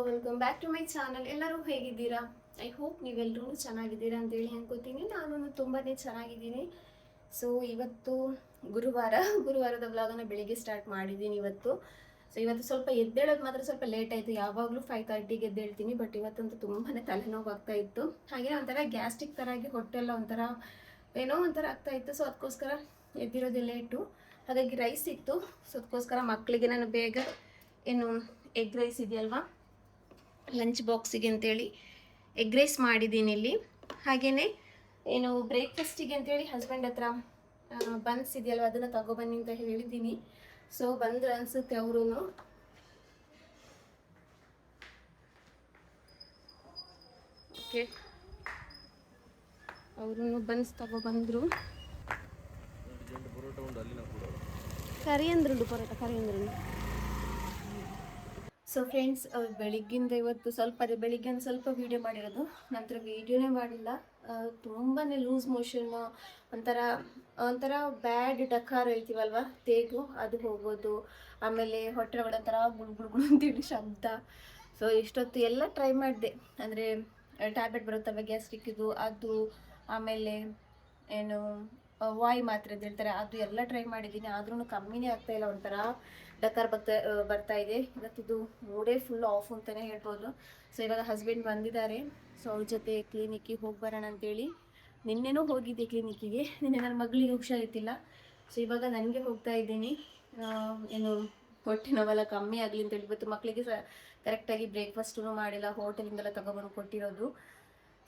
Welcome back to my channel. ಎಲ್ಲರೂ ಹೇಗಿದ್ದೀರಾ? I hope ನೀವೆಲ್ಲರೂ ಚೆನ್ನಾಗಿದ್ದೀರಾ ಅಂತೇಳಿ ಅನ್ಕೋತೀನಿ. ನಾನು ತುಂಬಾ ಚೆನ್ನಾಗಿದ್ದೀನಿ. ಸೊ ಇವತ್ತು ಗುರುವಾರದ ವ್ಲಾಗನ್ನು ಬೆಳಿಗ್ಗೆ ಸ್ಟಾರ್ಟ್ ಮಾಡಿದ್ದೀನಿ ಇವತ್ತು. ಸೊ ಇವತ್ತು ಸ್ವಲ್ಪ ಎದ್ದೇಳೋದು ಮಾತ್ರ ಸ್ವಲ್ಪ ಲೇಟ್ ಆಯಿತು. ಯಾವಾಗಲೂ 5:30ಗೆ ಎದ್ದೇಳ್ತೀನಿ, ಬಟ್ ಇವತ್ತಂತೂ ತುಂಬಾ ತಲೆನೋವು ಆಗ್ತಾ ಇತ್ತು. ಹಾಗೆ ಒಂಥರ ಗ್ಯಾಸ್ಟ್ರಿಕ್ ಥರ ಆಗಿ ಹೊಟ್ಟೆ ಎಲ್ಲ ಏನೋ ಒಂಥರ ಆಗ್ತಾ ಇತ್ತು. ಸೊ ಅದಕ್ಕೋಸ್ಕರ ಎದ್ದಿರೋದೇ ಲೇಟು. ಹಾಗಾಗಿ ರೈಸ್ ಇತ್ತು. ಸೊ ಅದಕ್ಕೋಸ್ಕರ ಮಕ್ಕಳಿಗೆ ನಾನು ಬೇಗ ಎಗ್ ರೈಸ್ ಇದೆಯಲ್ವಾ, ಲಂಚ್ ಬಾಕ್ಸಿಗೆ ಅಂತೇಳಿ ಎಗ್ ರೈಸ್ ಮಾಡಿದ್ದೀನಿ ಇಲ್ಲಿ. ಹಾಗೆಯೇ ಬ್ರೇಕ್ಫಾಸ್ಟಿಗೆ ಅಂತೇಳಿ ಹಸ್ಬೆಂಡ್ ಹತ್ರ ಬನ್ಸ್ ಇದೆಯಲ್ವ, ಅದನ್ನು ತಗೊಬನ್ನಿ ಅಂತ ಹೇಳಿದ್ದೀನಿ. ಸೊ ಬಂದ್ರೆ ಅನಿಸುತ್ತೆ ಅವರು. ಓಕೆ, ಅವರು ಬನ್ಸ್ ತಗೊಬಂದರು. ಕರಿ ಅಂದ್ರುಂಡು ಪರೋಟ, ಕರಿ ಅಂದ್ರುಂಡು. ಸೊ ಫ್ರೆಂಡ್ಸ್, ಬೆಳಿಗ್ಗಿಂದ ಇವತ್ತು ಬೆಳಿಗ್ಗೆ ಸ್ವಲ್ಪ ವೀಡಿಯೋ ಮಾಡಿರೋದು, ನಂತರ ವೀಡಿಯೋನೇ ಮಾಡಿಲ್ಲ. ತುಂಬಾ ಲೂಸ್ ಮೋಷನ್, ಒಂಥರ ಬ್ಯಾಡ್ ಡಕಾರ ಹೇಳ್ತೀವಲ್ವ, ತೇಗು ಅದು ಹೋಗೋದು, ಆಮೇಲೆ ಹೊಟ್ಟೆ ಒಳಗಡೆ ಒಂಥರ ಗುಳು ಅಂತೇಳಿ ಶಬ್ದ. ಸೊ ಇಷ್ಟೊತ್ತು ಎಲ್ಲ ಟ್ರೈ ಮಾಡಿದೆ, ಅಂದರೆ ಟ್ಯಾಬ್ಲೆಟ್ ಬರುತ್ತವೆ ಗ್ಯಾಸ್ಟ್ರಿಕ್ಕಿದು, ಅದು ಆಮೇಲೆ ವಾಯು ಮಾತ್ರೆ ಅಂತ ಹೇಳ್ತಾರೆ, ಅದು ಎಲ್ಲ ಟ್ರೈ ಮಾಡಿದ್ದೀನಿ. ಆದ್ರೂ ಕಮ್ಮಿನೇ ಆಗ್ತಾಯಿಲ್ಲ, ಒಂಥರ ಡಕಾರ ಬರ್ತಾ ಇದೆ. ಇವತ್ತಿದು ಮೂಡೇ ಫುಲ್ ಆಫ್ ಅಂತಲೇ ಹೇಳ್ಬೋದು. ಸೊ ಇವಾಗ ಹಸ್ಬೆಂಡ್ ಬಂದಿದ್ದಾರೆ. ಸೊ ಅವ್ರ ಜೊತೆ ಕ್ಲಿನಿಕ್ಕಿಗೆ ಹೋಗಿ ಬರೋಣ ಅಂತೇಳಿ ನಿನ್ನೆನೂ ಹೋಗಿದ್ದೆ ಕ್ಲಿನಿಕ್ಕಿಗೆ. ನಿನ್ನೆ ನನ್ನ ಮಗಳಿಗೆ ಹುಷಾರಿತ್ತಿಲ್ಲ. ಸೊ ಇವಾಗ ನನಗೆ ಹೋಗ್ತಾ ಇದ್ದೀನಿ. ಹೊಟ್ಟೆ ನೋವೆಲ್ಲ ಕಮ್ಮಿ ಆಗಲಿ ಅಂತೇಳಿ. ಇವತ್ತು ಮಕ್ಕಳಿಗೆ ಕರೆಕ್ಟಾಗಿ ಬ್ರೇಕ್ಫಾಸ್ಟೂ ಮಾಡಿಲ್ಲ, ಹೋಟೆಲಿಂದೆಲ್ಲ ತಗೊಬಂದು ಕೊಟ್ಟಿರೋದು.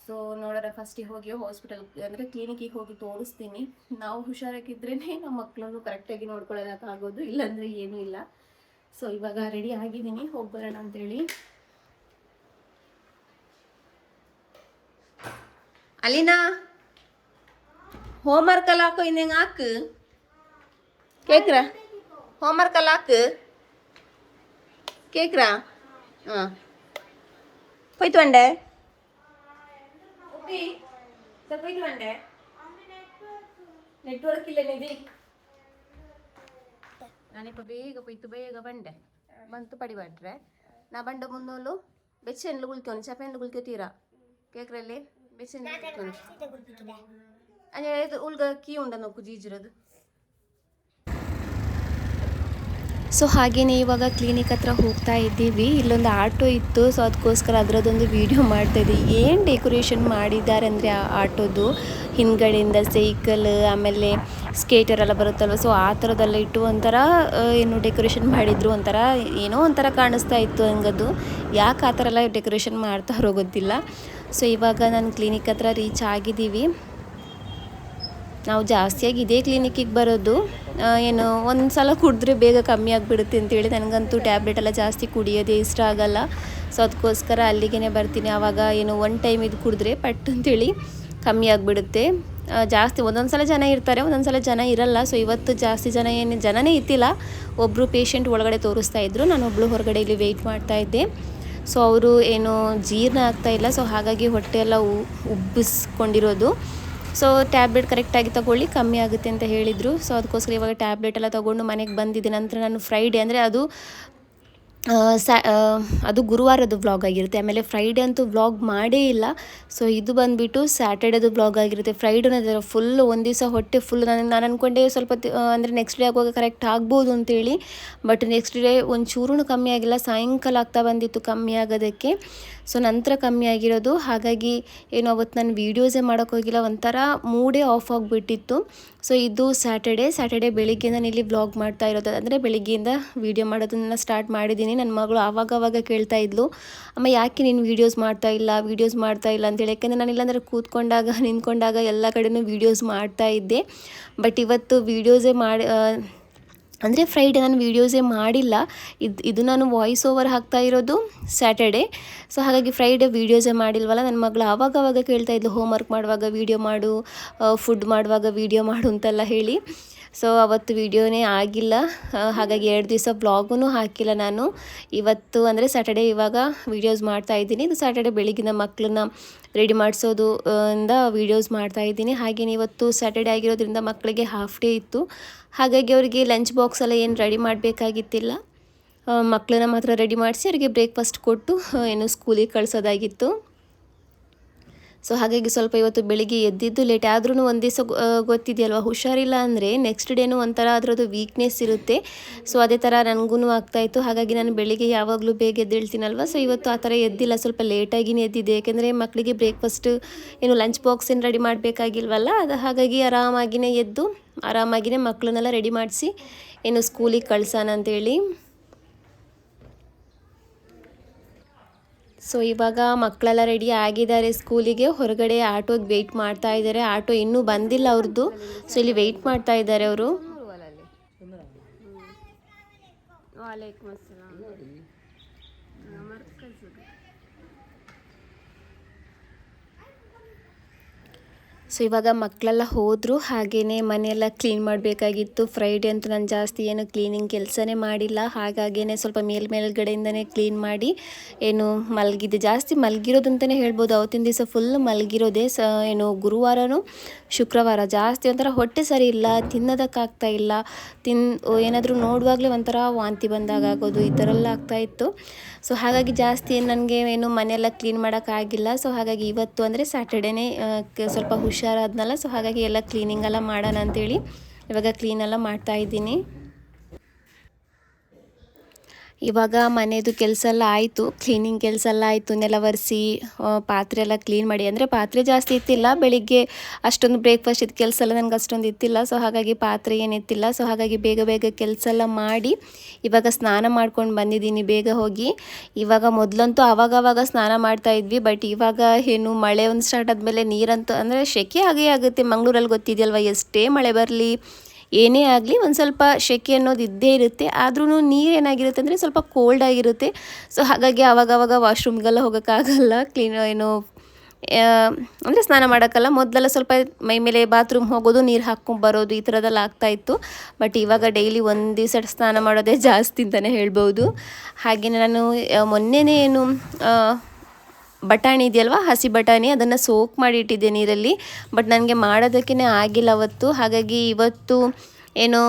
ಸೊ ನೋಡೋಣ, ಫಸ್ಟಿಗೆ ಹೋಗಿ ಹಾಸ್ಪಿಟಲ್ ಅಂದರೆ ಕ್ಲಿನಿಕ್ಕಿಗೆ ಹೋಗಿ ತೋರಿಸ್ತೀನಿ. ನಾವು ಹುಷಾರಾಗಿದ್ರೇ ನಮ್ಮ ಮಕ್ಕಳನ್ನು ಕರೆಕ್ಟಾಗಿ ನೋಡ್ಕೊಳ್ಳೋದಕ್ಕಾಗೋದು, ಇಲ್ಲಾಂದರೆ ಏನೂ ಇಲ್ಲ. ಸೊ ಇವಾಗ ರೆಡಿ ಆಗಿದ್ದೀನಿ, ಹೋಗಿ ಬರೋಣ ಅಂತೇಳಿ. ಅಲ್ಲಿನಾ ಹೋಮ್ವರ್ಕ್ ಎಲ್ಲ ಹಾಕೋ, ಇನ್ನೇಂಗೆ ಹಾಕು ಕೇಕ್ರಾ, ಹೋಮ್ವರ್ಕ್ ಎಲ್ಲ ಹಾಕು ಕೇಕ್ರಾ. ಹಾಂ ಹೋಯ್ತು ಅಂಡೆ ನೆಟ್ವರ್ಕ್ ಇಲ್ಲ ನಿಧಿ. ನಾನಿಪ್ಪ ಬೇಗ ಬಂಡೆ ಬಂತು ಪಡಿಬಾಡ್ರೆ ನಾ ಬಂಡ ಮುನ್ನೋಲು ಬೆಚ್ಚೆನ್ಲು ಗುಳ್ಕೋನು ಚಪೆನ್ಲು ಗುಳ್ಕೋತೀರಾ ಕೇಕ್ರಲ್ಲಿ ಬೆಚ್ಚೆನ್ಲು ಗುಳ್ಕೋನು ಅಂದರೆ ಉಳ್ಗ ಕೀ ಉಂಡ ನೋಕು ಜೀಜಿರೋದು. ಸೊ ಹಾಗೆಯೇ ಇವಾಗ ಕ್ಲಿನಿಕ್ ಹತ್ರ ಹೋಗ್ತಾ ಇದ್ದೀವಿ. ಇಲ್ಲೊಂದು ಆಟೋ ಇತ್ತು, ಸೊ ಅದಕ್ಕೋಸ್ಕರ ಅದರದ್ದೊಂದು ವೀಡಿಯೋ ಮಾಡ್ತಾಯಿದ್ದೆ. ಏನು ಡೆಕೋರೇಷನ್ ಮಾಡಿದ್ದಾರೆ ಅಂದರೆ ಆ ಆಟೋದು ಹಿಂದ್ಗಡೆಯಿಂದ ಸೈಕಲ್, ಆಮೇಲೆ ಸ್ಕೇಟರ್ ಎಲ್ಲ ಬರುತ್ತಲ್ವ, ಸೊ ಆ ಥರದ್ದೆಲ್ಲ ಇಟ್ಟು ಒಂಥರ ಡೆಕೋರೇಷನ್ ಮಾಡಿದ್ರು. ಒಂಥರ ಕಾಣಿಸ್ತಾ ಇತ್ತು ಹಂಗದು. ಯಾಕೆ ಆ ಥರ ಎಲ್ಲ ಡೆಕೋರೇಷನ್ ಮಾಡ್ತಾರೋ ಗೊತ್ತಿಲ್ಲ. ಸೊ ಇವಾಗ ನಾನು ಕ್ಲಿನಿಕ್ ಹತ್ರ ರೀಚ್ ಆಗಿದ್ದೀವಿ. ನಾವು ಜಾಸ್ತಿಯಾಗಿ ಇದೇ ಕ್ಲಿನಿಕ್ಕಿಗೆ ಬರೋದು. ಒಂದು ಸಲ ಕುಡಿದ್ರೆ ಬೇಗ ಕಮ್ಮಿ ಆಗಿಬಿಡುತ್ತೆ ಅಂತೇಳಿ ನನಗಂತೂ ಟ್ಯಾಬ್ಲೆಟ್ ಎಲ್ಲ ಜಾಸ್ತಿ ಕುಡಿಯೋದೇ ಇಷ್ಟ ಆಗಲ್ಲ. ಸೊ ಅದಕ್ಕೋಸ್ಕರ ಅಲ್ಲಿಗೆ ಬರ್ತೀನಿ. ಆವಾಗ ಒನ್ ಟೈಮ್ ಇದು ಕುಡಿದ್ರೆ ಪಟ್ಟು ಅಂತೇಳಿ ಕಮ್ಮಿ ಆಗಿಬಿಡುತ್ತೆ. ಜಾಸ್ತಿ ಒಂದೊಂದು ಸಲ ಜನ ಇರ್ತಾರೆ, ಒಂದೊಂದು ಸಲ ಜನ ಇರಲ್ಲ. ಸೊ ಇವತ್ತು ಜಾಸ್ತಿ ಜನನೇ ಇತ್ತಿಲ್ಲ. ಒಬ್ಬರು ಪೇಷಂಟ್ ಒಳಗಡೆ ತೋರಿಸ್ತಾ ಇದ್ದರು, ನಾನು ಒಬ್ಬಳು ಹೊರಗಡೆ ಇಲ್ಲಿ ವೆಯ್ಟ್ ಮಾಡ್ತಾಯಿದ್ದೆ. ಸೊ ಅವರು ಜೀರ್ಣ ಆಗ್ತಾಯಿಲ್ಲ, ಸೊ ಹಾಗಾಗಿ ಹೊಟ್ಟೆ ಎಲ್ಲ ಉಬ್ಬಿಸ್ಕೊಂಡಿರೋದು. ಸೊ ಟ್ಯಾಬ್ಲೆಟ್ ಕರೆಕ್ಟಾಗಿ ತೊಗೊಳ್ಳಿ, ಕಮ್ಮಿ ಆಗುತ್ತೆ ಅಂತ ಹೇಳಿದರು. ಸೊ ಅದಕ್ಕೋಸ್ಕರ ಇವಾಗ ಟ್ಯಾಬ್ಲೆಟ್ ಎಲ್ಲ ತೊಗೊಂಡು ಮನೆಗೆ ಬಂದಿದ್ದೆ. ನಂತರ ನಾನು ಫ್ರೈಡೇ ಅಂದರೆ ಅದು ಗುರುವಾರದ ವ್ಲಾಗ್ ಆಗಿರುತ್ತೆ. ಆಮೇಲೆ ಫ್ರೈಡೇ ಅಂತೂ ವ್ಲಾಗ್ ಮಾಡೇ ಇಲ್ಲ. ಸೊ ಇದು ಬಂದುಬಿಟ್ಟು ಸ್ಯಾಟರ್ಡೇದು ವ್ಲಾಗ್ ಆಗಿರುತ್ತೆ. ಫ್ರೈಡೇನ ಫುಲ್ ಒಂದು ದಿವಸ ಹೊಟ್ಟೆ ಫುಲ್ ನಾನು ಅಂದ್ಕೊಂಡೆ ಸ್ವಲ್ಪ ಅಂದರೆ ನೆಕ್ಸ್ಟ್ ಡೇ ಆಗುವಾಗ ಕರೆಕ್ಟ್ ಆಗ್ಬೋದು ಅಂತೇಳಿ. ಬಟ್ ನೆಕ್ಸ್ಟ್ ಡೇ ಒಂಚೂರೂ ಕಮ್ಮಿ ಆಗಿಲ್ಲ, ಸಾಯಂಕಾಲ ಆಗ್ತಾ ಬಂದಿತ್ತು ಕಮ್ಮಿ ಆಗೋದಕ್ಕೆ. ಸೊ ನಂತರ ಕಮ್ಮಿ ಆಗಿರೋದು. ಹಾಗಾಗಿ ಅವತ್ತು ನಾನು ವೀಡಿಯೋಸೇ ಮಾಡೋಕ್ಕೋಗಿಲ್ಲ, ಒಂಥರ ಮೂಡೇ ಆಫ್ ಆಗಿಬಿಟ್ಟಿತ್ತು. ಸೊ ಇದು ಸ್ಯಾಟರ್ಡೇ ಬೆಳಿಗ್ಗೆ ನಾನು ಇಲ್ಲಿ ವ್ಲಾಗ್ ಮಾಡ್ತಾ ಇರೋದು. ಅಂದರೆ ಬೆಳಿಗ್ಗೆಯಿಂದ ವೀಡಿಯೋ ಮಾಡೋದನ್ನ ಸ್ಟಾರ್ಟ್ ಮಾಡಿದ್ದೀನಿ. ನನ್ನ ಮಗಳು ಆವಾಗ ಕೇಳ್ತಾ ಇದ್ಲು, ಅಮ್ಮ ಯಾಕೆ ನೀನು ವೀಡಿಯೋಸ್ ಮಾಡ್ತಾ ಇಲ್ಲ ಅಂತೇಳಿ. ಯಾಕೆಂದರೆ ನಾನು ಇಲ್ಲಾಂದರೆ ಕೂತ್ಕೊಂಡಾಗ ನಿಂತ್ಕೊಂಡಾಗ ಎಲ್ಲ ಕಡೆಯೂ ವೀಡಿಯೋಸ್ ಮಾಡ್ತಾ ಇದ್ದೆ. ಬಟ್ ಇವತ್ತು ವೀಡಿಯೋಸೇ ಅಂದರೆ ಫ್ರೈಡೇ ನಾನು ವೀಡಿಯೋಸೇ ಮಾಡಿಲ್ಲ. ಇದು ನಾನು ವಾಯ್ಸ್ ಓವರ್ ಹಾಕ್ತಾ ಇರೋದು ಸ್ಯಾಟರ್ಡೇ. ಸೊ ಹಾಗಾಗಿ ಫ್ರೈಡೇ ವೀಡಿಯೋಸೇ ಮಾಡಿಲ್ವಲ್ಲ. ನನ್ನ ಮಗಳು ಆವಾಗ ಕೇಳ್ತಾ ಇದ್ಲು, ಹೋಮ್ವರ್ಕ್ ಮಾಡುವಾಗ ವೀಡಿಯೋ ಮಾಡು, ಫುಡ್ ಮಾಡುವಾಗ ವೀಡಿಯೋ ಮಾಡು ಅಂತೆಲ್ಲ ಹೇಳಿ. ಸೊ ಅವತ್ತು ವೀಡಿಯೋನೇ ಆಗಿಲ್ಲ. ಹಾಗಾಗಿ 2 ದಿವಸ ವ್ಲಾಗೂ ಹಾಕಿಲ್ಲ ನಾನು. ಇವತ್ತು ಅಂದರೆ ಸ್ಯಾಟರ್ಡೇ ಇವಾಗ ವೀಡಿಯೋಸ್ ಮಾಡ್ತಾ ಇದ್ದೀನಿ. ಇದು ಸ್ಯಾಟರ್ಡೇ ಬೆಳಿಗ್ಗಿನ ಮಕ್ಕಳನ್ನ ರೆಡಿ ಮಾಡಿಸೋದು ಇಂದ ವೀಡಿಯೋಸ್ ಮಾಡ್ತಾಯಿದ್ದೀನಿ. ಹಾಗೆಯೇ ಇವತ್ತು ಸ್ಯಾಟರ್ಡೇ ಆಗಿರೋದ್ರಿಂದ ಮಕ್ಕಳಿಗೆ ಹಾಫ್ ಡೇ ಇತ್ತು. ಹಾಗಾಗಿ ಅವರಿಗೆ ಲಂಚ್ ಬಾಕ್ಸ್ ಎಲ್ಲ ಏನು ರೆಡಿ ಮಾಡಬೇಕಾಗಿತ್ತಿಲ್ಲ. ಮಕ್ಕಳನ್ನ ಮಾತ್ರ ರೆಡಿ ಮಾಡಿಸಿ ಅವರಿಗೆ ಬ್ರೇಕ್ಫಾಸ್ಟ್ ಕೊಟ್ಟು ಏನು ಸ್ಕೂಲಿಗೆ ಕಳಿಸೋದಾಗಿತ್ತು. ಸೊ ಹಾಗಾಗಿ ಸ್ವಲ್ಪ ಇವತ್ತು ಬೆಳಿಗ್ಗೆ ಎದ್ದಿದ್ದು ಲೇಟ್ ಆದ್ರೂ ಒಂದು ದಿವಸ ಗೊತ್ತಿದೆಯಲ್ವ, ಹುಷಾರಿಲ್ಲ ಅಂದರೆ ನೆಕ್ಸ್ಟ್ ಡೇನೂ ಒಂಥರ ಅದರದ್ದು ವೀಕ್ನೆಸ್ ಇರುತ್ತೆ. ಸೊ ಅದೇ ಥರ ನನಗೂ ಆಗ್ತಾಯಿತ್ತು. ಹಾಗಾಗಿ ನಾನು ಬೆಳಿಗ್ಗೆ ಯಾವಾಗಲೂ ಬೇಗ ಎದ್ದೇಳ್ತೀನಲ್ವ, ಸೊ ಇವತ್ತು ಆ ಥರ ಎದ್ದಿಲ್ಲ, ಸ್ವಲ್ಪ ಲೇಟಾಗಿನೇ ಎದ್ದಿದ್ದೆ. ಯಾಕೆಂದರೆ ಮಕ್ಕಳಿಗೆ ಬ್ರೇಕ್ಫಾಸ್ಟ್ ಏನು ಲಂಚ್ ಬಾಕ್ಸ್ ಏನು ರೆಡಿ ಮಾಡಬೇಕಾಗಿಲ್ವಲ್ಲ, ಅದು ಹಾಗಾಗಿ ಆರಾಮಾಗಿಯೇ ಎದ್ದು ಆರಾಮಾಗಿಯೇ ಮಕ್ಕಳನ್ನೆಲ್ಲ ರೆಡಿ ಮಾಡಿಸಿ ಏನು ಸ್ಕೂಲಿಗೆ ಕಳ್ಸೋಣ ಅಂತೇಳಿ. ಸೊ ಇವಾಗ ಮಕ್ಕಳೆಲ್ಲ ರೆಡಿ ಆಗಿದ್ದಾರೆ ಸ್ಕೂಲಿಗೆ. ಹೊರಗಡೆ ಆಟೋಗೆ ವೆಯ್ಟ್ ಮಾಡ್ತಾ ಇದ್ದಾರೆ. ಆಟೋ ಇನ್ನೂ ಬಂದಿಲ್ಲ ಅವ್ರದ್ದು, ಸೊ ಇಲ್ಲಿ ವೆಯ್ಟ್ ಮಾಡ್ತಾ ಇದ್ದಾರೆ ಅವರು. ಸೊ ಇವಾಗ ಮಕ್ಕಳೆಲ್ಲ ಹೋದರು. ಹಾಗೆಯೇ ಮನೆಯೆಲ್ಲ ಕ್ಲೀನ್ ಮಾಡಬೇಕಾಗಿತ್ತು. ಫ್ರೈಡೇ ಅಂತೂ ನಾನು ಜಾಸ್ತಿ ಏನು ಕ್ಲೀನಿಂಗ್ ಕೆಲಸನೇ ಮಾಡಿಲ್ಲ. ಹಾಗಾಗಿಯೇ ಸ್ವಲ್ಪ ಮೇಲ್ಗಡೆಯಿಂದನೇ ಕ್ಲೀನ್ ಮಾಡಿ ಏನು ಮಲಗಿದ್ದೆ. ಜಾಸ್ತಿ ಮಲಗಿರೋದು ಅಂತಲೇ ಹೇಳ್ಬೋದು. ಅವತ್ತಿನ ದಿವಸ ಫುಲ್ ಮಲಗಿರೋದೆ. ಏನು ಗುರುವಾರನೂ ಶುಕ್ರವಾರ ಜಾಸ್ತಿ ಒಂಥರ ಹೊಟ್ಟೆ ಸರಿ ಇಲ್ಲ, ತಿನ್ನೋದಕ್ಕಾಗ್ತಾ ಇಲ್ಲ. ಏನಾದರೂ ನೋಡುವಾಗಲೇ ಒಂಥರ ವಾಂತಿ ಬಂದಾಗ ಆಗೋದು, ಈ ಥರ ಎಲ್ಲ ಆಗ್ತಾಯಿತ್ತು. ಸೊ ಹಾಗಾಗಿ ಜಾಸ್ತಿ ನನಗೆ ಏನು ಮನೆಯೆಲ್ಲ ಕ್ಲೀನ್ ಮಾಡೋಕ್ಕಾಗಿಲ್ಲ. ಸೊ ಹಾಗಾಗಿ ಇವತ್ತು ಅಂದರೆ ಸ್ಯಾಟರ್ಡೇನೇ ಸ್ವಲ್ಪ ಹುಷಾರಾದ್ನಲ್ಲ, ಸೊ ಹಾಗಾಗಿ ಎಲ್ಲ ಕ್ಲೀನಿಂಗೆಲ್ಲ ಮಾಡೋಣ ಅಂಥೇಳಿ ಇವಾಗ ಕ್ಲೀನೆಲ್ಲ ಮಾಡ್ತಾಯಿದ್ದೀನಿ. ಇವಾಗ ಮನೆಯದು ಕೆಲಸ ಎಲ್ಲ ಆಯಿತು, ಕ್ಲೀನಿಂಗ್ ಕೆಲಸ ಎಲ್ಲ ಆಯಿತು. ನೆಲ ಒರೆಸಿ ಪಾತ್ರೆ ಎಲ್ಲ ಕ್ಲೀನ್ ಮಾಡಿ, ಅಂದರೆ ಪಾತ್ರೆ ಜಾಸ್ತಿ ಇತ್ತಿಲ್ಲ, ಬೆಳಿಗ್ಗೆ ಅಷ್ಟೊಂದು ಬ್ರೇಕ್ಫಾಸ್ಟ್ ಇತ್ತು ಕೆಲಸ ಎಲ್ಲ ನನಗೆ ಅಷ್ಟೊಂದು ಇತ್ತಿಲ್ಲ. ಸೊ ಹಾಗಾಗಿ ಪಾತ್ರೆ ಏನಿತ್ತಿಲ್ಲ. ಸೊ ಹಾಗಾಗಿ ಬೇಗ ಕೆಲಸ ಎಲ್ಲ ಮಾಡಿ ಇವಾಗ ಸ್ನಾನ ಮಾಡ್ಕೊಂಡು ಬಂದಿದ್ದೀನಿ ಬೇಗ ಹೋಗಿ. ಇವಾಗ ಮೊದಲಂತೂ ಆವಾಗವಾಗ ಸ್ನಾನ ಮಾಡ್ತಾಯಿದ್ವಿ, ಬಟ್ ಇವಾಗ ಏನು ಮಳೆ ಒಂದು ಸ್ಟಾರ್ಟ್ ಆದಮೇಲೆ ನೀರಂತೂ ಅಂದರೆ ಸೆಕೆ ಆಗೇ ಆಗುತ್ತೆ. ಮಂಗಳೂರಲ್ಲಿ ಗೊತ್ತಿದೆಯಲ್ವ, ಎಷ್ಟೇ ಮಳೆ ಬರಲಿ ಏನೇ ಆಗಲಿ ಒಂದು ಸ್ವಲ್ಪ ಸೆಕೆ ಅನ್ನೋದು ಇದ್ದೇ ಇರುತ್ತೆ. ಆದ್ರೂ ನೀರು ಏನಾಗಿರುತ್ತೆ ಅಂದರೆ ಸ್ವಲ್ಪ ಕೋಲ್ಡ್ ಆಗಿರುತ್ತೆ. ಸೊ ಹಾಗಾಗಿ ಆವಾಗವಾಗ ವಾಶ್ರೂಮ್ಗೆಲ್ಲ ಹೋಗೋಕ್ಕಾಗಲ್ಲ, ಏನು ಅಂದರೆ ಸ್ನಾನ ಮಾಡೋಕ್ಕಲ್ಲ. ಮೊದಲೆಲ್ಲ ಸ್ವಲ್ಪ ಮೈ ಮೇಲೆ ಬಾತ್ರೂಮ್ ಹೋಗೋದು, ನೀರು ಹಾಕ್ಕೊಂಬರೋದು, ಈ ಥರದ್ದೆಲ್ಲ ಆಗ್ತಾಯಿತ್ತು. ಬಟ್ ಇವಾಗ ಡೈಲಿ ಒಂದು ದಿವಸ ಸ್ನಾನ ಮಾಡೋದೇ ಜಾಸ್ತಿ ಅಂತಲೇ ಹೇಳ್ಬೋದು. ಹಾಗೆಯೇ ನಾನು ಮೊನ್ನೆನೇ ಏನು ಬಟಾಣಿ ಇದೆಯಲ್ವ, ಹಸಿ ಬಟಾಣಿ, ಅದನ್ನು ಸೋಕ್ ಮಾಡಿ ಇಟ್ಟಿದ್ದೆ ನೀರಲ್ಲಿ. ಬಟ್ ನನಗೆ ಮಾಡೋದಕ್ಕೇ ಆಗಿಲ್ಲ ಅವತ್ತು. ಹಾಗಾಗಿ ಇವತ್ತು ಏನು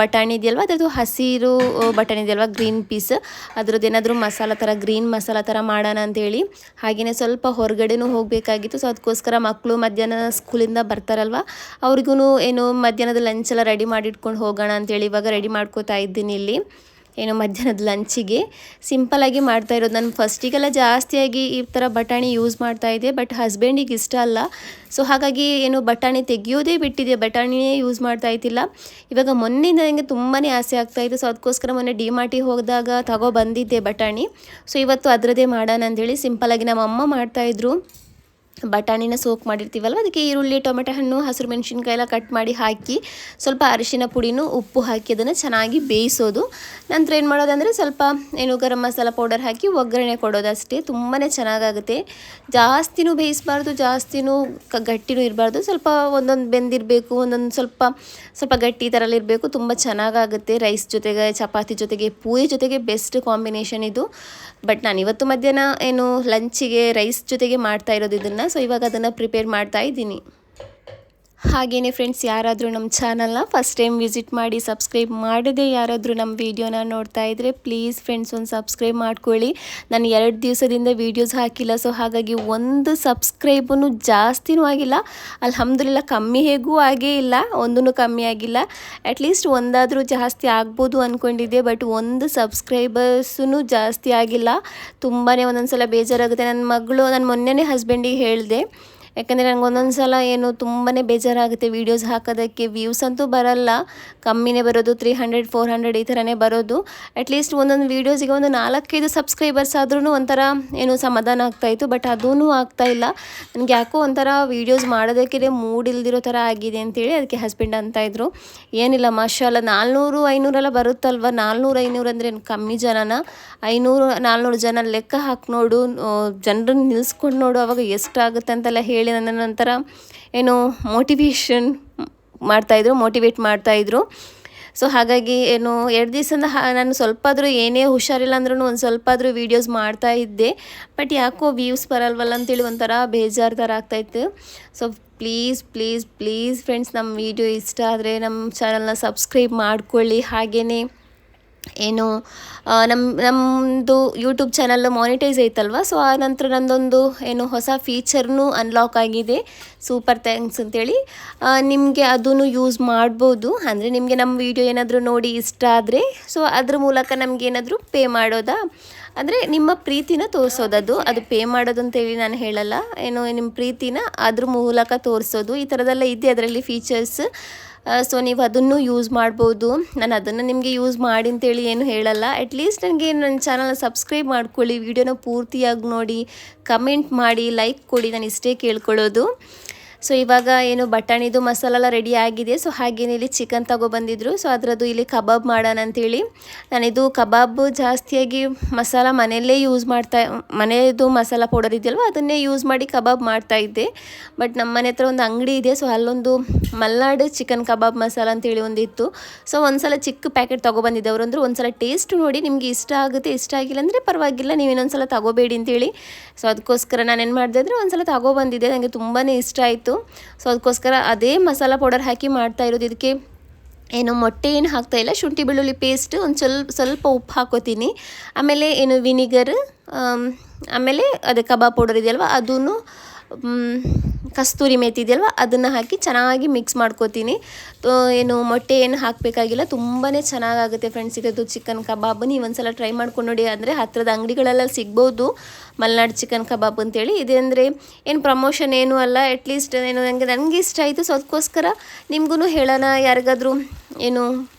ಬಟಾಣಿ ಇದೆಯಲ್ವ, ಅದರದ್ದು ಹಸಿರು ಬಟಾಣಿ ಇದೆಯಲ್ವ, ಗ್ರೀನ್ ಪೀಸ್, ಅದ್ರದ್ದು ಏನಾದರೂ ಮಸಾಲ ಥರ, ಗ್ರೀನ್ ಮಸಾಲ ಥರ ಮಾಡೋಣ ಅಂಥೇಳಿ. ಹಾಗೆಯೇ ಸ್ವಲ್ಪ ಹೊರಗಡೆನೂ ಹೋಗಬೇಕಾಗಿತ್ತು. ಸೊ ಅದಕ್ಕೋಸ್ಕರ ಮಕ್ಕಳು ಮಧ್ಯಾಹ್ನ ಸ್ಕೂಲಿಂದ ಬರ್ತಾರಲ್ವ, ಅವ್ರಿಗೂ ಏನು ಮಧ್ಯಾಹ್ನದ ಲಂಚ್ ಎಲ್ಲ ರೆಡಿ ಮಾಡಿಟ್ಕೊಂಡು ಹೋಗೋಣ ಅಂಥೇಳಿ ಇವಾಗ ರೆಡಿ ಮಾಡ್ಕೋತಾ ಇದ್ದೀನಿ ಇಲ್ಲಿ. ಏನು ಮಧ್ಯಾಹ್ನದ ಲಂಚಿಗೆ ಸಿಂಪಲಾಗಿ ಮಾಡ್ತಾಯಿರೋದು. ನಾನು ಫಸ್ಟಿಗೆಲ್ಲ ಜಾಸ್ತಿಯಾಗಿ ಈ ಥರ ಬಟಾಣಿ ಯೂಸ್ ಮಾಡ್ತಾಯಿದ್ದೆ, ಬಟ್ ಹಸ್ಬೆಂಡಿಗೆ ಇಷ್ಟ ಅಲ್ಲ. ಸೊ ಹಾಗಾಗಿ ಏನು ಬಟಾಣಿ ತೆಗಿಯೋದೇ ಬಿಟ್ಟಿದೆ, ಬಟಾಣಿನೇ ಯೂಸ್ ಮಾಡ್ತಾಯಿದ್ದಿಲ್ಲ. ಇವಾಗ ಮೊನ್ನೆಯಿಂದ ನನಗೆ ತುಂಬಾ ಆಸೆ ಆಗ್ತಾಯಿತ್ತು. ಸೊ ಅದಕ್ಕೋಸ್ಕರ ಮೊನ್ನೆ ಡಿಮಾರ್ಟಿಗೆ ಹೋಗಿದಾಗ ಬಂದಿದ್ದೆ ಬಟಾಣಿ. ಸೊ ಇವತ್ತು ಅದರದ್ದೇ ಮಾಡೋಣ ಅಂಥೇಳಿ ಸಿಂಪಲಾಗಿ ನಮ್ಮ ಅಮ್ಮ ಮಾಡ್ತಾಯಿದ್ರು. ಬಟಾಣಿನ ಸೋಕ್ ಮಾಡಿರ್ತೀವಲ್ವ, ಅದಕ್ಕೆ ಈರುಳ್ಳಿ, ಟೊಮೆಟೊ ಹಣ್ಣು, ಹಸಿರು ಮೆಣಸಿನ್ಕಾಯಿ ಎಲ್ಲ ಕಟ್ ಮಾಡಿ ಹಾಕಿ ಸ್ವಲ್ಪ ಅರಿಶಿನ ಪುಡಿನೂ ಉಪ್ಪು ಹಾಕಿ ಅದನ್ನು ಚೆನ್ನಾಗಿ ಬೇಯಿಸೋದು. ನಂತರ ಏನು ಮಾಡೋದಂದರೆ ಸ್ವಲ್ಪ ಏನು ಗರಂ ಮಸಾಲ ಪೌಡರ್ ಹಾಕಿ ಒಗ್ಗರಣೆ ಕೊಡೋದು ಅಷ್ಟೇ. ತುಂಬಾ ಚೆನ್ನಾಗಾಗುತ್ತೆ. ಜಾಸ್ತಿನೂ ಬೇಯಿಸಬಾರ್ದು, ಜಾಸ್ತಿನೂ ಗಟ್ಟಿನೂ ಇರಬಾರ್ದು. ಸ್ವಲ್ಪ ಒಂದೊಂದು ಬೆಂದಿರಬೇಕು, ಒಂದೊಂದು ಸ್ವಲ್ಪ ಗಟ್ಟಿ ಥರಲ್ಲಿ ಇರಬೇಕು. ತುಂಬ ಚೆನ್ನಾಗಾಗುತ್ತೆ. ರೈಸ್ ಜೊತೆಗೆ, ಚಪಾತಿ ಜೊತೆಗೆ, ಪೂರಿ ಜೊತೆಗೆ ಬೆಸ್ಟ್ ಕಾಂಬಿನೇಷನ್ ಇದು. ಬಟ್ ನಾನು ಇವತ್ತು ಮಧ್ಯಾಹ್ನ ಏನು ಲಂಚಿಗೆ ರೈಸ್ ಜೊತೆಗೆ ಮಾಡ್ತಾ ಇರೋದು ಇದನ್ನು. ಸೊ ಇವಾಗ ಅದನ್ನು ಪ್ರಿಪೇರ್ ಮಾಡ್ತಾ ಇದ್ದೀನಿ. ಹಾಗೆಯೇ ಫ್ರೆಂಡ್ಸ್, ಯಾರಾದರೂ ನಮ್ಮ ಚಾನಲ್ನ ಫಸ್ಟ್ ಟೈಮ್ ವಿಸಿಟ್ ಮಾಡಿ ಸಬ್ಸ್ಕ್ರೈಬ್ ಮಾಡದೆ ಯಾರಾದರೂ ನಮ್ಮ ವೀಡಿಯೋನ ನೋಡ್ತಾ ಇದ್ದರೆ ಪ್ಲೀಸ್ ಫ್ರೆಂಡ್ಸ್ ಒಂದು ಸಬ್ಸ್ಕ್ರೈಬ್ ಮಾಡ್ಕೊಳ್ಳಿ. ನಾನು 2 ದಿವಸದಿಂದ ವೀಡಿಯೋಸ್ ಹಾಕಿಲ್ಲ. ಸೊ ಹಾಗಾಗಿ ಒಂದು ಸಬ್ಸ್ಕ್ರೈಬೂ ಜಾಸ್ತಿನೂ ಆಗಿಲ್ಲ, ಅಲ್ಹಮ್ದುಲಿಲ್ಲ. ಕಮ್ಮಿ ಹೇಗೂ ಆಗೇ ಇಲ್ಲ, ಒಂದೂ ಕಮ್ಮಿ ಆಗಿಲ್ಲ. ಅಟ್ಲೀಸ್ಟ್ ಒಂದಾದರೂ ಜಾಸ್ತಿ ಆಗ್ಬೋದು ಅಂದ್ಕೊಂಡಿದ್ದೆ, ಬಟ್ ಒಂದು ಸಬ್ಸ್ಕ್ರೈಬರ್ಸೂ ಜಾಸ್ತಿ ಆಗಿಲ್ಲ. ತುಂಬಾ ಒಂದೊಂದು ಸಲ ಬೇಜಾರಾಗುತ್ತೆ. ನಾನು ಮೊನ್ನೆನೇ ಹಸ್ಬೆಂಡಿಗೆ ಹೇಳಿದೆ, ಯಾಕಂದರೆ ನನಗೆ ಒಂದೊಂದು ಸಲ ಏನು ತುಂಬಾ ಬೇಜಾರಾಗುತ್ತೆ ವೀಡಿಯೋಸ್ ಹಾಕೋದಕ್ಕೆ. ವ್ಯೂಸ್ ಅಂತೂ ಬರಲ್ಲ, ಕಮ್ಮಿನೇ ಬರೋದು, 300 400 ಈ ಥರನೇ ಬರೋದು. ಅಟ್ಲೀಸ್ಟ್ ಒಂದೊಂದು ವೀಡಿಯೋಸಿಗೆ ಒಂದು 4-5 ಸಬ್ಸ್ಕ್ರೈಬರ್ಸ್ ಆದ್ರೂ ಒಂಥರ ಏನು ಸಮಾಧಾನ ಆಗ್ತಾಯಿತ್ತು. ಬಟ್ ಅದೂ ಆಗ್ತಾಯಿಲ್ಲ. ನನಗೆ ಯಾಕೋ ಒಂಥರ ವೀಡಿಯೋಸ್ ಮಾಡೋದಕ್ಕೆ ಮೂಡ್ ಇಲ್ದಿರೋ ಥರ ಆಗಿದೆ ಅಂತೇಳಿ ಅದಕ್ಕೆ ಹಸ್ಬೆಂಡ್ ಅಂತಾಯಿದ್ರು. ಏನಿಲ್ಲ ಮಾಷಾಲ್ಲ, 400 500 ಎಲ್ಲ ಬರುತ್ತಲ್ವ. 400 500 ಅಂದರೆ ಕಮ್ಮಿ ಜನನ, 500 400 ಜನ ಲೆಕ್ಕ ಹಾಕಿ ನೋಡು, ಜನರನ್ನ ನಿಲ್ಲಿಸ್ಕೊಂಡು ನೋಡು, ಅವಾಗ ಎಷ್ಟಾಗುತ್ತೆ ಅಂತೆಲ್ಲ ಹೇಳಿ ನನ್ನ ನಂತರ ಏನು ಮೋಟಿವೇಟ್ ಮಾಡ್ತಾಯಿದ್ರು. ಸೊ ಹಾಗಾಗಿ ಏನು 2 ದಿವಸದಿಂದ ನಾನು ಸ್ವಲ್ಪ ಆದರೂ ಏನೇ ಹುಷಾರಿಲ್ಲ ಅಂದ್ರೂ ಒಂದು ಸ್ವಲ್ಪ ಆದರೂ ವೀಡಿಯೋಸ್ ಮಾಡ್ತಾ ಇದ್ದೆ. ಬಟ್ ಯಾಕೋ ವ್ಯೂಸ್ ಬರಲ್ವಲ್ಲ ಅಂತೇಳಿ ಒಂಥರ ಬೇಜಾರು ಥರ ಆಗ್ತಾಯಿತ್ತು. ಸೊ ಪ್ಲೀಸ್ ಫ್ರೆಂಡ್ಸ್, ನಮ್ಮ ವೀಡಿಯೋ ಇಷ್ಟ ಆದರೆ ನಮ್ಮ ಚಾನಲ್ನ ಸಬ್ಸ್ಕ್ರೈಬ್ ಮಾಡ್ಕೊಳ್ಳಿ. ಹಾಗೆಯೇ ಏನು ನಮ್ಮದು ಯೂಟ್ಯೂಬ್ ಚಾನಲ್ ಮಾನಿಟೈಸ್ ಐತಲ್ವ, ಸೊ ಆ ನಂತರ ನಂದೊಂದು ಏನು ಹೊಸ ಫೀಚರ್ನೂ ಅನ್ಲಾಕ್ ಆಗಿದೆ. ಸೂಪರ್ ಥ್ಯಾಂಕ್ಸ್ ಅಂತೇಳಿ. ನಿಮಗೆ ಅದನ್ನು ಯೂಸ್ ಮಾಡ್ಬೋದು. ಅಂದರೆ ನಿಮಗೆ ನಮ್ಮ ವಿಡಿಯೋ ಏನಾದರೂ ನೋಡಿ ಇಷ್ಟ ಆದರೆ ಸೊ ಅದ್ರ ಮೂಲಕ ನಮಗೇನಾದರೂ ಪೇ ಮಾಡೋದಾ, ಅಂದರೆ ನಿಮ್ಮ ಪ್ರೀತಿನ ತೋರಿಸೋದದು. ಅದು ಪೇ ಮಾಡೋದು ಅಂತೇಳಿ ನಾನು ಹೇಳಲ್ಲ, ಏನು ನಿಮ್ಮ ಪ್ರೀತಿನ ಅದ್ರ ಮೂಲಕ ತೋರಿಸೋದು. ಈ ಥರದ್ದೆಲ್ಲ ಇದೆ ಅದರಲ್ಲಿ ಫೀಚರ್ಸ್. ಸೊ ನೀವು ಅದನ್ನು ಯೂಸ್ ಮಾಡ್ಬೋದು. ನಾನು ಅದನ್ನು ನಿಮಗೆ ಯೂಸ್ ಮಾಡಿ ಅಂತೇಳಿ ಏನು ಹೇಳಲ್ಲ. ಅಟ್ಲೀಸ್ಟ್ ನನಗೆ ನನ್ನ ಚಾನಲ್ನ ಸಬ್ಸ್ಕ್ರೈಬ್ ಮಾಡ್ಕೊಳ್ಳಿ, ವಿಡಿಯೋನ ಪೂರ್ತಿಯಾಗಿ ನೋಡಿ, ಕಮೆಂಟ್ ಮಾಡಿ, ಲೈಕ್ ಕೊಡಿ, ನಾನು ಇಷ್ಟೇ ಕೇಳ್ಕೊಳ್ಳೋದು. ಸೊ ಇವಾಗ ಏನು ಬಟಾಣಿದು ಮಸಾಲ ಎಲ್ಲ ರೆಡಿ ಆಗಿದೆ. ಸೊ ಹಾಗೇನೆ ಇಲ್ಲಿ ಚಿಕನ್ ತಗೊಬಂದಿದ್ರು. ಸೊ ಅದರದ್ದು ಇಲ್ಲಿ ಕಬಾಬ್ ಮಾಡೋಣ ಅಂಥೇಳಿ ನಾನಿದು ಕಬಾಬ್ ಜಾಸ್ತಿಯಾಗಿ ಮಸಾಲ ಮನೆಯಲ್ಲೇ ಯೂಸ್ ಮನೆಯದು ಮಸಾಲ ಪೌಡರ್ ಇದೆಯಲ್ವ ಅದನ್ನೇ ಯೂಸ್ ಮಾಡಿ ಕಬಾಬ್ ಮಾಡ್ತಾಯಿದ್ದೆ. ಬಟ್ ನಮ್ಮ ಮನೆ ಹತ್ರ ಒಂದು ಅಂಗಡಿ ಇದೆ. ಸೊ ಅಲ್ಲೊಂದು ಮಲ್ನಾಡು ಚಿಕನ್ ಕಬಾಬ್ ಮಸಾಲ ಅಂತೇಳಿ ಒಂದಿತ್ತು. ಸೊ ಒಂದ್ಸಲ ಚಿಕ್ಕ ಪ್ಯಾಕೆಟ್ ತೊಗೊಬಂದಿದ್ದೆ. ಅವರಂದ್ರೆ ಒಂದ್ಸಲ ಟೇಸ್ಟ್ ನೋಡಿ, ನಿಮಗೆ ಇಷ್ಟ ಆಗುತ್ತೆ, ಇಷ್ಟ ಆಗಿಲ್ಲ ಅಂದರೆ ಪರವಾಗಿಲ್ಲ, ನೀವು ಇನ್ನೊಂದ್ಸಲ ತಗೋಬೇಡಿ ಅಂತೇಳಿ. ಸೊ ಅದಕ್ಕೋಸ್ಕರ ನಾನೇನು ಮಾಡಿದೆ ಅಂದರೆ ಒಂದ್ಸಲ ತಗೊಬಂದಿದ್ದೆ. ನನಗೆ ತುಂಬಾ ಇಷ್ಟ ಆಯಿತು. ಸೊ ಅದಕ್ಕೋಸ್ಕರ ಅದೇ ಮಸಾಲ ಪೌಡರ್ ಹಾಕಿ ಮಾಡ್ತಾ ಇರೋದು. ಇದಕ್ಕೆ ಏನು ಮೊಟ್ಟೆ ಏನು ಹಾಕ್ತಾಯಿಲ್ಲ, ಶುಂಠಿ ಬೆಳ್ಳುಳ್ಳಿ ಪೇಸ್ಟ್, ಒಂದು ಸ್ವಲ್ಪ ಉಪ್ಪು ಹಾಕೋತೀನಿ. ಆಮೇಲೆ ಏನು ವಿನಿಗರ್, ಆಮೇಲೆ ಅದೇ ಕಬಾಬ್ ಪೌಡರ್ ಇದೆಯಲ್ವ ಅದನ್ನು, ಕಸ್ತೂರಿ ಮೇಥಿ ಇದೆಯಲ್ವ ಅದನ್ನು ಹಾಕಿ ಚೆನ್ನಾಗಿ ಮಿಕ್ಸ್ ಮಾಡ್ಕೋತೀನಿ. ಏನು ಮೊಟ್ಟೆ ಏನು ಹಾಕಬೇಕಾಗಿಲ್ಲ, ತುಂಬಾ ಚೆನ್ನಾಗಾಗುತ್ತೆ ಫ್ರೆಂಡ್ಸ್. ಇದದು ಚಿಕನ್ ಕಬಾಬ್ ನೀವು ಒಂದ್ಸಲ ಟ್ರೈ ಮಾಡ್ಕೊಂಡು ನೋಡಿ. ಅಂದರೆ ಹತ್ತಿರದ ಅಂಗಡಿಗಳೆಲ್ಲ ಸಿಗ್ಬೋದು ಮಲ್ನಾಡು ಚಿಕನ್ ಕಬಾಬ್ ಅಂತೇಳಿ. ಇದೆ ಅಂದರೆ ಏನು ಪ್ರಮೋಷನ್ ಏನೂ ಅಲ್ಲ, ಅಟ್ಲೀಸ್ಟ್ ಏನು ನನಗೆ ಇಷ್ಟ ಆಯಿತು. ಸೊ ಅದಕ್ಕೋಸ್ಕರ ನಿಮಗೂ ಹೇಳೋಣ. ಯಾರಿಗಾದರೂ ಏನು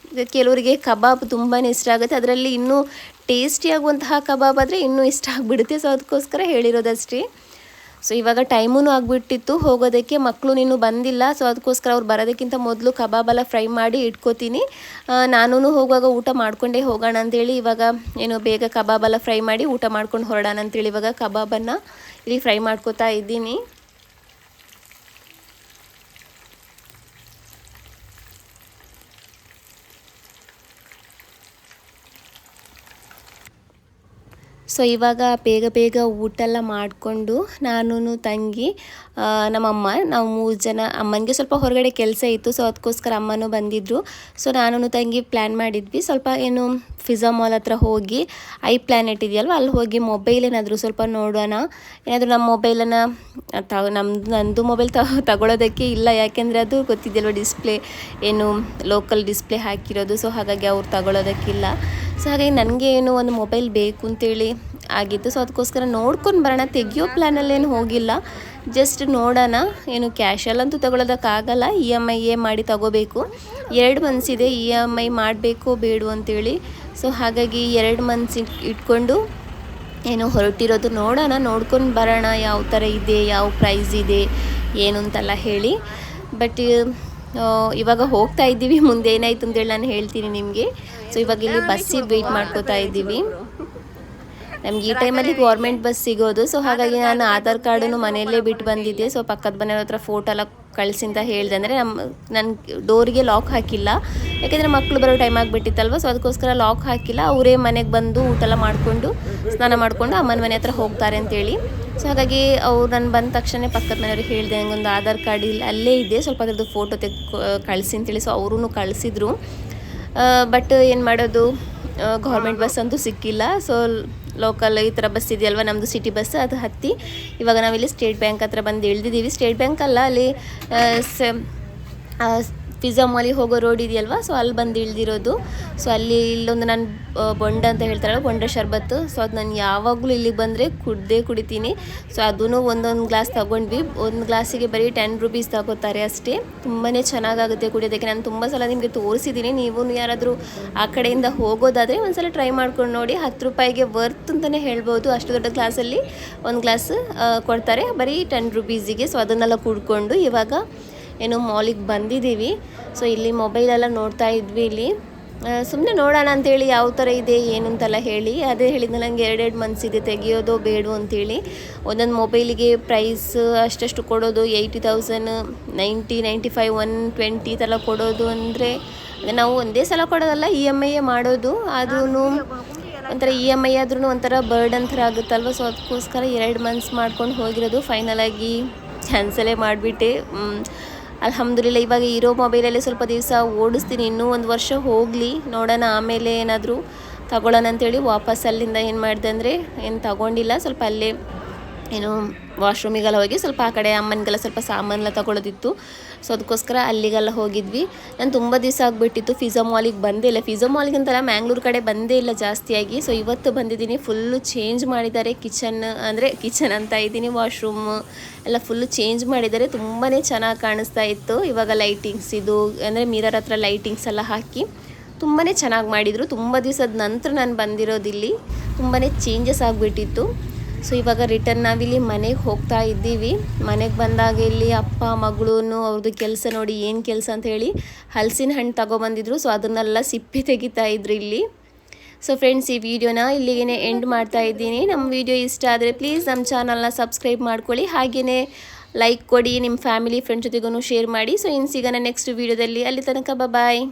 ಕೆಲವರಿಗೆ ಕಬಾಬ್ ತುಂಬಾ ಇಷ್ಟ ಆಗುತ್ತೆ, ಅದರಲ್ಲಿ ಇನ್ನೂ ಟೇಸ್ಟಿಯಾಗುವಂತಹ ಕಬಾಬ್ ಆದರೆ ಇನ್ನೂ ಇಷ್ಟ ಆಗಿಬಿಡುತ್ತೆ. ಸೊ ಅದಕ್ಕೋಸ್ಕರ ಹೇಳಿರೋದಷ್ಟೇ. ಸೊ ಇವಾಗ ಟೈಮೂ ಆಗಿಬಿಟ್ಟಿತ್ತು ಹೋಗೋದಕ್ಕೆ, ಮಕ್ಕಳು ಇನ್ನೂ ಬಂದಿಲ್ಲ. ಸೊ ಅದಕ್ಕೋಸ್ಕರ ಅವ್ರು ಬರೋದಕ್ಕಿಂತ ಮೊದಲು ಕಬಾಬೆಲ್ಲ ಫ್ರೈ ಮಾಡಿ ಇಟ್ಕೋತೀನಿ. ನಾನು ಹೋಗುವಾಗ ಊಟ ಮಾಡ್ಕೊಂಡೇ ಹೋಗೋಣ ಅಂತೇಳಿ ಇವಾಗ ಏನು ಬೇಗ ಕಬಾಬೆಲ್ಲ ಫ್ರೈ ಮಾಡಿ ಊಟ ಮಾಡ್ಕೊಂಡು ಹೊರಡೋಣ ಅಂತೇಳಿ ಇವಾಗ ಕಬಾಬನ್ನು ಇಲ್ಲಿ ಫ್ರೈ ಮಾಡ್ಕೋತಾ ಇದ್ದೀನಿ. ಸೊ ಇವಾಗ ಬೇಗ ಊಟ ಎಲ್ಲ ಮಾಡಿಕೊಂಡು ನಾನು ತಂಗಿ ನಮ್ಮಮ್ಮ ನಾವು 3 ಜನ, ಅಮ್ಮನಿಗೆ ಸ್ವಲ್ಪ ಹೊರಗಡೆ ಕೆಲಸ ಇತ್ತು. ಸೊ ಅದಕ್ಕೋಸ್ಕರ ಅಮ್ಮನೂ ಬಂದಿದ್ದರು. ಸೊ ನಾನು ತಂಗಿ ಪ್ಲ್ಯಾನ್ ಮಾಡಿದ್ವಿ ಸ್ವಲ್ಪ ಏನು ಪಿಜ್ಜಾ ಮಾಲ್ ಹತ್ರ ಹೋಗಿ ಐ ಪ್ಲ್ಯಾನೆಟ್ ಇದೆಯಲ್ವ ಅಲ್ಲಿ ಹೋಗಿ ಮೊಬೈಲ್ ಏನಾದರೂ ಸ್ವಲ್ಪ ನೋಡೋಣ. ಏನಾದರೂ ನಮ್ಮ ಮೊಬೈಲನ್ನು ನಂದು ಮೊಬೈಲ್ ತಗೊಳ್ಳೋದಕ್ಕೆ ಇಲ್ಲ, ಯಾಕೆಂದರೆ ಅದು ಗೊತ್ತಿದೆಯಲ್ವ ಡಿಸ್ಪ್ಲೇ ಏನು ಲೋಕಲ್ ಡಿಸ್ಪ್ಲೇ ಹಾಕಿರೋದು. ಸೊ ಹಾಗಾಗಿ ಅವ್ರು ತಗೊಳ್ಳೋದಕ್ಕಿಲ್ಲ. ಸೊ ಹಾಗಾಗಿ ನನಗೆ ಏನು ಒಂದು ಮೊಬೈಲ್ ಬೇಕು ಅಂತೇಳಿ ಆಗಿತ್ತು. ಸೊ ಅದಕ್ಕೋಸ್ಕರ ನೋಡ್ಕೊಂಡು ಬರೋಣ, ತೆಗಿಯೋ ಪ್ಲ್ಯಾನಲ್ಲೇನು ಹೋಗಿಲ್ಲ, ಜಸ್ಟ್ ನೋಡೋಣ. ಏನು ಕ್ಯಾಶಲ್ಲಂತೂ ತಗೊಳ್ಳೋದಕ್ಕಾಗಲ್ಲ, EMI ಮಾಡಿ ತಗೋಬೇಕು. 2 ಮಂತ್ಸ್ ಇದೆ EMI ಮಾಡಬೇಕೋ ಬೇಡೋ ಅಂತೇಳಿ. ಸೊ ಹಾಗಾಗಿ 2 ಮಂತ್ಸ್ ಇಟ್ಕೊಂಡು ಏನು ಹೊರಟಿರೋದು, ನೋಡೋಣ, ನೋಡ್ಕೊಂಡು ಬರೋಣ ಯಾವ ಥರ ಇದೆ, ಯಾವ ಪ್ರೈಸ್ ಇದೆ ಏನು ಅಂತೆಲ್ಲ ಹೇಳಿ. ಬಟ್ ಇವಾಗ ಹೋಗ್ತಾ ಇದ್ದೀವಿ, ಮುಂದೆ ಏನಾಯ್ತು ಅಂತೇಳಿ ನಾನು ಹೇಳ್ತೀನಿ ನಿಮಗೆ. ಸೊ ಇವಾಗ ಇಲ್ಲಿ ಬಸ್ಸಿಗೆ ವೆಯ್ಟ್ ಮಾಡ್ಕೋತಾ ಇದ್ದೀವಿ. ನಮ್ಗೆ ಈ ಟೈಮಲ್ಲಿ ಗೌರ್ಮೆಂಟ್ ಬಸ್ ಸಿಗೋದು. ಸೊ ಹಾಗಾಗಿ ನಾನು ಆಧಾರ್ ಕಾರ್ಡನ್ನು ಮನೆಯಲ್ಲೇ ಬಿಟ್ಟು ಬಂದಿದ್ದೆ. ಸೊ ಪಕ್ಕದ ಮನೆಯವ್ರ ಹತ್ರ ಫೋಟೋ ಎಲ್ಲ ಕಳಿಸಿ ಅಂತ ಹೇಳಿದೆ. ಅಂದರೆ ನನ್ನ ಡೋರಿಗೆ ಲಾಕ್ ಹಾಕಿಲ್ಲ, ಯಾಕೆಂದರೆ ಮಕ್ಕಳು ಬರೋ ಟೈಮ್ ಆಗಿಬಿಟ್ಟಿತ್ತಲ್ವ. ಸೊ ಅದಕ್ಕೋಸ್ಕರ ಲಾಕ್ ಹಾಕಿಲ್ಲ. ಅವರೇ ಮನೆಗೆ ಬಂದು ಊಟ ಎಲ್ಲ ಮಾಡಿಕೊಂಡು ಸ್ನಾನ ಮಾಡಿಕೊಂಡು ಅಮ್ಮನ ಮನೆ ಹತ್ರ ಹೋಗ್ತಾರೆ ಅಂತೇಳಿ. ಸೊ ಹಾಗಾಗಿ ಅವ್ರು ನಾನು ಬಂದ ತಕ್ಷಣ ಪಕ್ಕದ ಮನೆಯವ್ರಿಗೆ ಹೇಳಿದೆ, ನನಗೊಂದು ಆಧಾರ್ ಕಾರ್ಡ್ ಇಲ್ಲ ಅಲ್ಲೇ ಇದೆ, ಸ್ವಲ್ಪ ಅದ್ರದ್ದು ಫೋಟೋ ಕಳಿಸಿ ಅಂತೇಳಿ. ಸೊ ಅವರೂ ಕಳಿಸಿದ್ರು. ಬಟ್ ಏನು ಮಾಡೋದು, ಗೌರ್ಮೆಂಟ್ ಬಸ್ ಅಂತೂ ಸಿಕ್ಕಿಲ್ಲ. ಸೊ ಲೋಕಲ್ ಈ ಥರ ಬಸ್ ಇದೆಯಲ್ವ ನಮ್ಮದು ಸಿಟಿ ಬಸ್, ಅದು ಹತ್ತಿ ಇವಾಗ ನಾವಿಲ್ಲಿ ಸ್ಟೇಟ್ ಬ್ಯಾಂಕ್ ಹತ್ರ ಬಂದು ಇಳಿದಿದ್ದೀವಿ. ಸ್ಟೇಟ್ ಬ್ಯಾಂಕ್ ಅಲ್ಲ, ಅಲ್ಲಿ ಪಿಜ್ಜಾ ಮಾಲಿಗೆ ಹೋಗೋ ರೋಡ್ ಇದೆಯಲ್ವ, ಸೊ ಅಲ್ಲಿ ಬಂದು ಇಳಿದಿರೋದು. ಸೊ ಅಲ್ಲಿ ಇಲ್ಲೊಂದು ನಾನು ಬೊಂಡ ಅಂತ ಹೇಳ್ತಾರಲ್ಲ, ಬೊಂಡ ಶರ್ಬತ್ತು. ಸೊ ಅದು ನಾನು ಯಾವಾಗಲೂ ಇಲ್ಲಿಗೆ ಬಂದರೆ ಕುಡಿತೀನಿ. ಸೊ ಅದೂ ಒಂದೊಂದು ಗ್ಲಾಸ್ ತೊಗೊಂಡ್ವಿ. ಒಂದು ಗ್ಲಾಸಿಗೆ ಬರೀ 10 ರೂಪೀಸ್ ತಗೋತಾರೆ ಅಷ್ಟೇ. ತುಂಬಾ ಚೆನ್ನಾಗಾಗುತ್ತೆ ಕುಡಿಯೋದಕ್ಕೆ. ನಾನು ತುಂಬ ಸಲ ನಿಮಗೆ ತೋರಿಸಿದ್ದೀನಿ. ನೀವು ಯಾರಾದರೂ ಆ ಕಡೆಯಿಂದ ಹೋಗೋದಾದರೆ ಒಂದು ಸಲ ಟ್ರೈ ಮಾಡ್ಕೊಂಡು ನೋಡಿ. 10 ರೂಪಾಯಿಗೆ ವರ್ತ್ ಅಂತಲೇ ಹೇಳ್ಬೋದು. ಅಷ್ಟು ದೊಡ್ಡ ಗ್ಲಾಸಲ್ಲಿ ಒಂದು ಗ್ಲಾಸ್ ಕೊಡ್ತಾರೆ ಬರೀ 10 ರೂಪೀಸಿಗೆ. ಸೊ ಅದನ್ನೆಲ್ಲ ಕುಡ್ಕೊಂಡು ಇವಾಗ ಏನು ಮಾಲಿಗೆ ಬಂದಿದ್ದೀವಿ. ಸೊ ಇಲ್ಲಿ ಮೊಬೈಲೆಲ್ಲ ನೋಡ್ತಾ ಇದ್ವಿ. ಇಲ್ಲಿ ಸುಮ್ಮನೆ ನೋಡೋಣ ಅಂಥೇಳಿ ಯಾವ ಥರ ಇದೆ ಏನು ಅಂತೆಲ್ಲ ಹೇಳಿ. ಅದೇ ಹೇಳಿದ್ನಲ್ಲ, ನನಗೆ 2 ಮಂತ್ಸ್ ಇದೆ, ತೆಗಿಯೋದು ಬೇಡ ಅಂತೇಳಿ. ಒಂದೊಂದು ಮೊಬೈಲಿಗೆ ಪ್ರೈಸ್ ಅಷ್ಟು ಕೊಡೋದು 80,000, 90, 95, 120 ಈ ಥರ ಕೊಡೋದು. ಅಂದರೆ ನಾವು ಒಂದೇ ಸಲ ಕೊಡೋದಲ್ಲ, EMI ಮಾಡೋದು. ಆದ್ರೂ ಒಂಥರ EMI ಆದ್ರೂ ಒಂಥರ ಬರ್ಡನ್ ಥರ ಆಗುತ್ತಲ್ವ. ಸೊ ಅದಕ್ಕೋಸ್ಕರ 2 ಮಂತ್ಸ್ ಮಾಡ್ಕೊಂಡು ಹೋಗಿರೋದು. ಫೈನಲಾಗಿ ಕ್ಯಾನ್ಸಲೇ ಮಾಡಿಬಿಟ್ಟೆ. ಅಲ್ಹಮ್ದುಲಿಲ್ಲ ಇವಾಗ ಇರೋ ಮೊಬೈಲಲ್ಲೇ ಸ್ವಲ್ಪ ದಿವಸ ಓಡಿಸ್ತೀನಿ, ಇನ್ನೂ ಒಂದು ವರ್ಷ ಹೋಗಲಿ ನೋಡೋಣ, ಆಮೇಲೆ ಏನಾದರೂ ತಗೊಳ್ಳೋಣ ಅಂತೇಳಿ ವಾಪಸ್ ಅಲ್ಲಿಂದ ಏನು ಮಾಡಿದೆ ಅಂದರೆ ಏನು ತಗೊಂಡಿಲ್ಲ, ಸ್ವಲ್ಪ ಅಲ್ಲೇ ಏನು ವಾಶ್ರೂಮಿಗೆಲ್ಲ ಹೋಗಿ ಸ್ವಲ್ಪ ಆ ಕಡೆ ಅಮ್ಮನಿಗೆಲ್ಲ ಸ್ವಲ್ಪ ಸಾಮಾನೆಲ್ಲ ತಗೊಳ್ಳೋದಿತ್ತು. ಸೊ ಅದಕ್ಕೋಸ್ಕರ ಅಲ್ಲಿಗೆಲ್ಲ ಹೋಗಿದ್ವಿ. ನಾನು ತುಂಬ ದಿವಸ ಆಗಿಬಿಟ್ಟಿತ್ತು ಪಿಜ್ಜಾ ಮಾಲಿಗೆ ಬಂದೇ ಇಲ್ಲ, ಪಿಜ್ಜಾ ಮಾಲಿಗಂತಲ್ಲ ಮ್ಯಾಂಗ್ಳೂರು ಕಡೆ ಬಂದೇ ಇಲ್ಲ ಜಾಸ್ತಿಯಾಗಿ. ಸೊ ಇವತ್ತು ಬಂದಿದ್ದೀನಿ, ಫುಲ್ಲು ಚೇಂಜ್ ಮಾಡಿದ್ದಾರೆ ಕಿಚನ್ ಅಂತ ಇದ್ದೀನಿ, ವಾಶ್ರೂಮ್ ಎಲ್ಲ ಫುಲ್ಲು ಚೇಂಜ್ ಮಾಡಿದ್ದಾರೆ, ತುಂಬಾ ಚೆನ್ನಾಗಿ ಕಾಣಿಸ್ತಾ ಇತ್ತು. ಇವಾಗ ಲೈಟಿಂಗ್ಸ್ ಇದು ಅಂದರೆ ಮಿರರ್ ಹತ್ರ ಲೈಟಿಂಗ್ಸ್ ಎಲ್ಲ ಹಾಕಿ ತುಂಬಾ ಚೆನ್ನಾಗಿ ಮಾಡಿದರು. ತುಂಬ ದಿವಸದ ನಂತರ ನಾನು ಬಂದಿರೋದಿಲ್ಲಿ, ತುಂಬಾ ಚೇಂಜಸ್ ಆಗಿಬಿಟ್ಟಿತ್ತು. ಸೊ ಇವಾಗ ರಿಟರ್ನ್ ನಾವಿಲ್ಲಿ ಮನೆಗೆ ಹೋಗ್ತಾ ಇದ್ದೀವಿ. ಮನೆಗೆ ಬಂದಾಗ ಇಲ್ಲಿ ಅಪ್ಪ ಮಗಳು ಅವ್ರದ್ದು ಕೆಲಸ ನೋಡಿ, ಏನು ಕೆಲಸ ಅಂತ ಹೇಳಿ ಹಲಸಿನ ಹಣ್ಣು ತಗೊಬಂದಿದ್ರು. ಸೊ ಅದನ್ನೆಲ್ಲ ಸಿಪ್ಪೆ ತೆಗಿತಾ ಇದ್ರು ಇಲ್ಲಿ. ಸೊ ಫ್ರೆಂಡ್ಸ್, ಈ ವಿಡಿಯೋನ ಇಲ್ಲಿಗೆ ಎಂಡ್ ಮಾಡ್ತಾ ಇದ್ದೀನಿ. ನಮ್ಮ ವಿಡಿಯೋ ಇಷ್ಟ ಆದರೆ ಪ್ಲೀಸ್ ನಮ್ಮ ಚಾನಲ್ನ ಸಬ್ಸ್ಕ್ರೈಬ್ ಮಾಡ್ಕೊಳ್ಳಿ, ಹಾಗೆಯೇ ಲೈಕ್ ಕೊಡಿ, ನಿಮ್ಮ ಫ್ಯಾಮಿಲಿ ಫ್ರೆಂಡ್ಸ್ ಜೊತೆಗೂ ಶೇರ್ ಮಾಡಿ. ಸೊ ಇನ್ನು ಸಿಗೋಣ ನೆಕ್ಸ್ಟ್ ವಿಡಿಯೋದಲ್ಲಿ, ಅಲ್ಲಿ ತನಕ ಬಾಯ್.